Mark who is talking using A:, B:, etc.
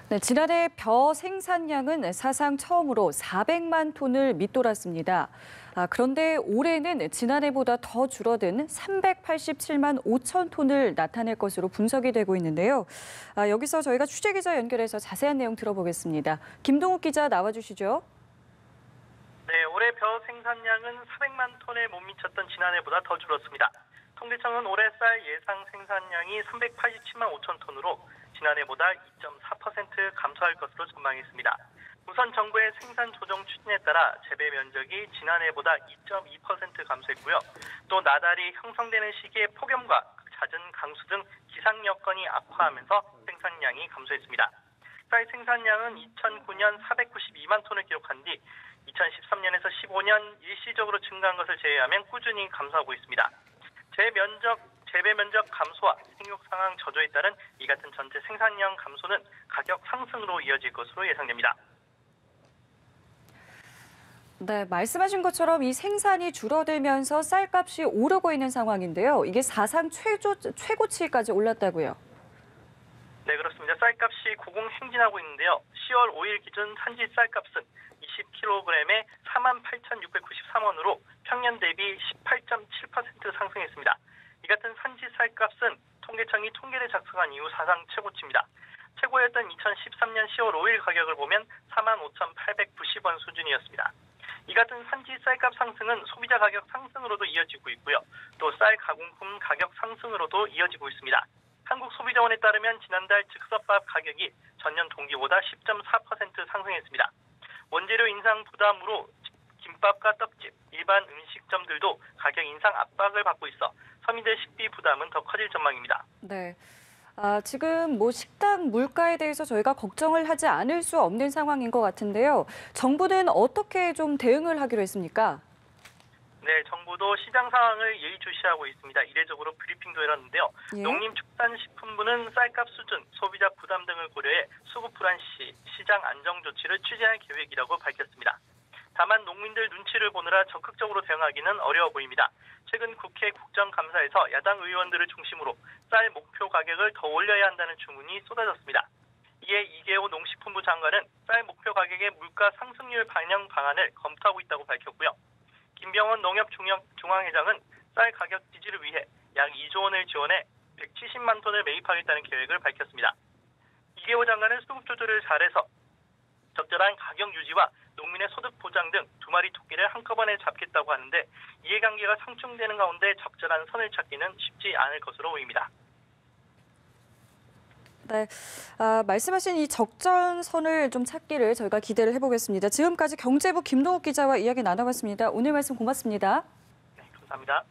A: 네, 지난해 벼 생산량은 사상 처음으로 400만 톤을 밑돌았습니다. 그런데 올해는 지난해보다 더 줄어든 387만 5천 톤을 나타낼 것으로 분석이 되고 있는데요. 여기서 저희가 취재기자 연결해서 자세한 내용 들어보겠습니다. 김동욱 기자 나와주시죠.
B: 네, 올해 벼 생산량은 400만 톤에 못 미쳤던 지난해보다 더 줄었습니다. 통계청은 올해 쌀 예상 생산량이 387만 5천 톤으로 지난해보다 2.4% 감소할 것으로 전망했습니다. 우선 정부의 생산 조정 추진에 따라 재배 면적이 지난해보다 2.2% 감소했고요. 또 나달이 형성되는 시기에 폭염과 잦은 강수 등 기상 여건이 악화하면서 생산량이 감소했습니다. 쌀 생산량은 2009년 492만 톤을 기록한 뒤 2013년에서 15년 일시적으로 증가한 것을 제외하면 꾸준히 감소하고 있습니다. 재배 면적 감소와 생육 상황 저조에 따른 이 같은 전체 생산량 감소는 가격 상승으로 이어질 것으로 예상됩니다.
A: 네, 말씀하신 것처럼 이 생산이 줄어들면서 쌀값이 오르고 있는 상황인데요. 이게 사상 최고치까지 올랐다고요.
B: 네, 그렇습니다. 쌀값이 고공행진하고 있는데요. 10월 5일 기준 산지 쌀값은 20kg에 48,693원으로 평년 대비 18.7% 상승했습니다. 이 같은 산지 쌀값은 통계청이 통계를 작성한 이후 사상 최고치입니다. 최고였던 2013년 10월 5일 가격을 보면 45,890원 수준이었습니다. 이 같은 산지 쌀값 상승은 소비자 가격 상승으로도 이어지고 있고요. 또 쌀 가공품 가격 상승으로도 이어지고 있습니다. 한국소비자원에 따르면 지난달 즉석밥 가격이 전년 동기보다 10.4% 상승했습니다. 원재료 인상 부담으로 김밥과 떡집, 일반 음식점들도 가격 인상 압박을 받고 있어 서민들 식비 부담은 더 커질 전망입니다.
A: 네. 지금 식당 물가에 대해서 저희가 걱정을 하지 않을 수 없는 상황인 것 같은데요. 정부는 어떻게 좀 대응을 하기로 했습니까?
B: 네, 정부도 시장 상황을 예의주시하고 있습니다. 이례적으로 브리핑도 열었는데요.
A: 예?
B: 농림축산식품부는 쌀값 수준, 소비자 부담 등을 고려해 수급 불안 시 시장 안정 조치를 취재할 계획이라고 밝혔습니다. 다만 농민들 눈치를 보느라 적극적으로 대응하기는 어려워 보입니다. 최근 국회 국정감사에서 야당 의원들을 중심으로 쌀 목표 가격을 더 올려야 한다는 주문이 쏟아졌습니다. 이에 이계호 농식품부 장관은 쌀 목표 가격의 물가 상승률 반영 방안을 검토하고 있다고 밝혔고요. 김병원 농협중앙회장은 쌀 가격 지지를 위해 약 2조 원을 지원해 170만 톤을 매입하겠다는 계획을 밝혔습니다. 이계호 장관은 수급 조절을 잘해서 적절한 가격 유지와 농민의 소득 보장 등 두 마리 토끼를 한꺼번에 잡겠다고 하는데 이해관계가 상충되는 가운데 적절한 선을 찾기는 쉽지 않을 것으로 보입니다.
A: 네, 말씀하신 이 적절선을 좀 찾기를 저희가 기대를 해보겠습니다. 지금까지 경제부 김동욱 기자와 이야기 나눠봤습니다. 오늘 말씀 고맙습니다.
B: 네, 감사합니다.